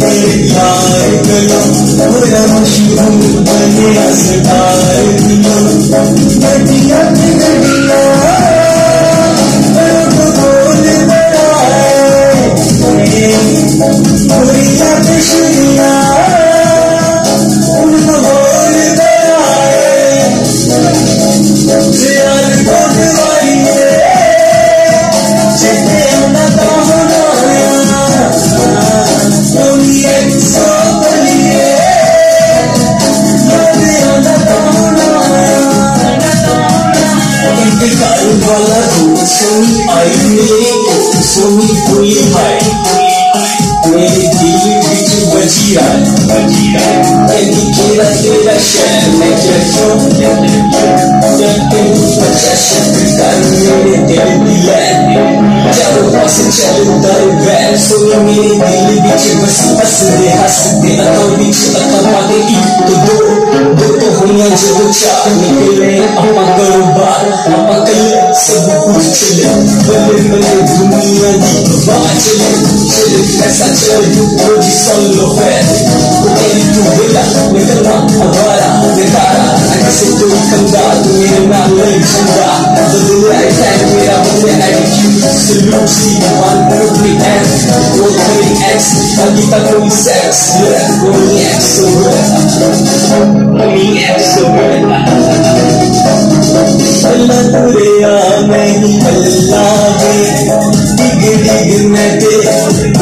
यार गलो पूरा मशहूर बने सरदार दिलो गड्डिया की गड्डिया बोल बड़ाए पूरिया बेशुरिया उनको बोल बड़ाए यार कोट वाली जितने होना तो होना वाला सोनी आई मेरे सोनी कोई भाई मेरे दिल बिच बजी तेरी केरा तेरा शहर में जैसो जब बच्चा शब्द कर मेरे दिल दिया जब पास चल दर बैल सोनी मेरे दिल बिच बस हंसदे अखों बिच अखा पागे एक तो दो हुइयां जो चार निकले अपा करो बार अपा कल सब कुछ चले बल्ले बल्ले दुनिया की बात चले ऐसा चले रोजी सोलो है तेरी तू बेला निकलना हमारा बेकारा ऐसे तो कंधा तू मेरे नाम ले झंडा बदले आई टाइम मेरा बदले एटीट्यूड सलूट सी वन प्रोग्री एंड वो तेरी एक्स अभी तक कोई सेक्स कोई एक्स अल्लाह तुरे नहीं अल्लाह डिग डिग मैं ते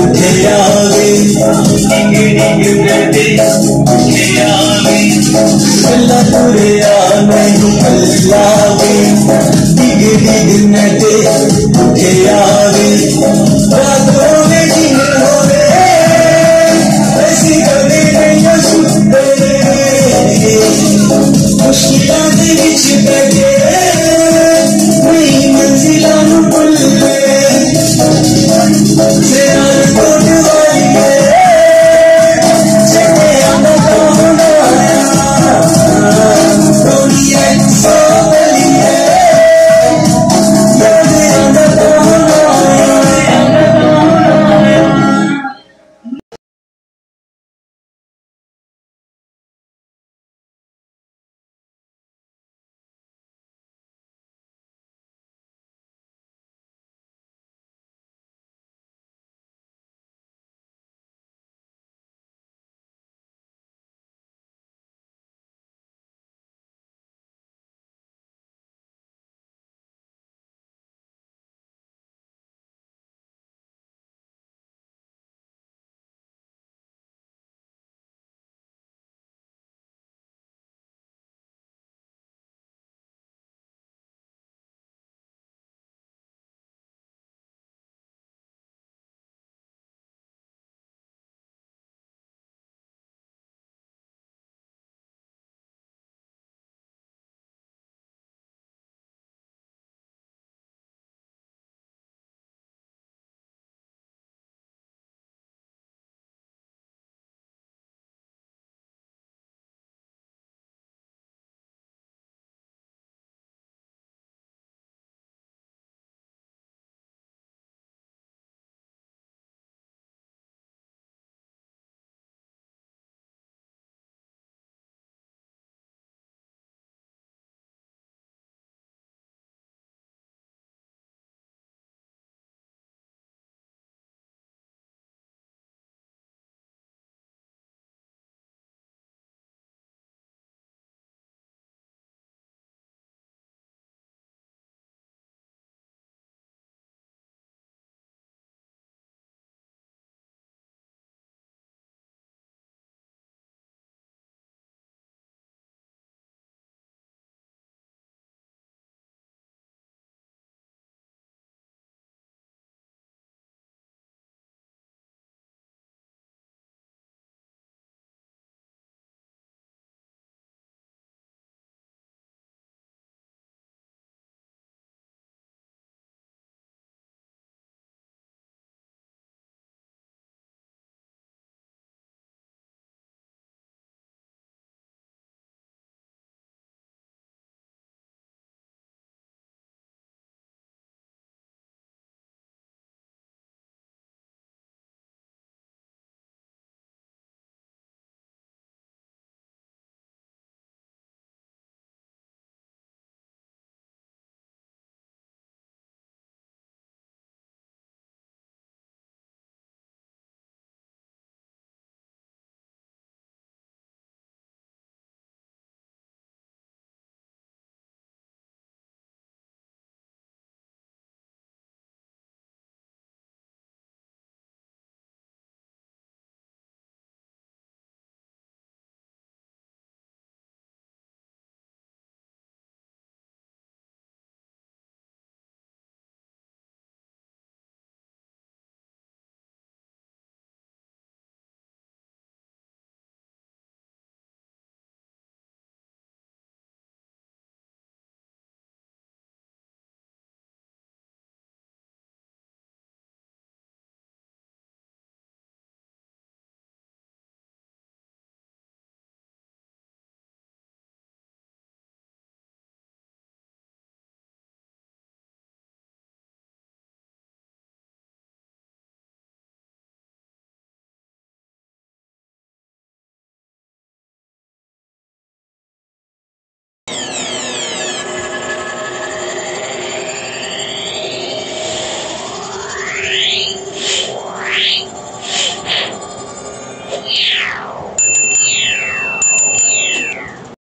उठे आवे डिग मैं ते उठे आवे अल्लाह तुरे नहीं अल्लाह डिग डिग मैं ते उठे आवे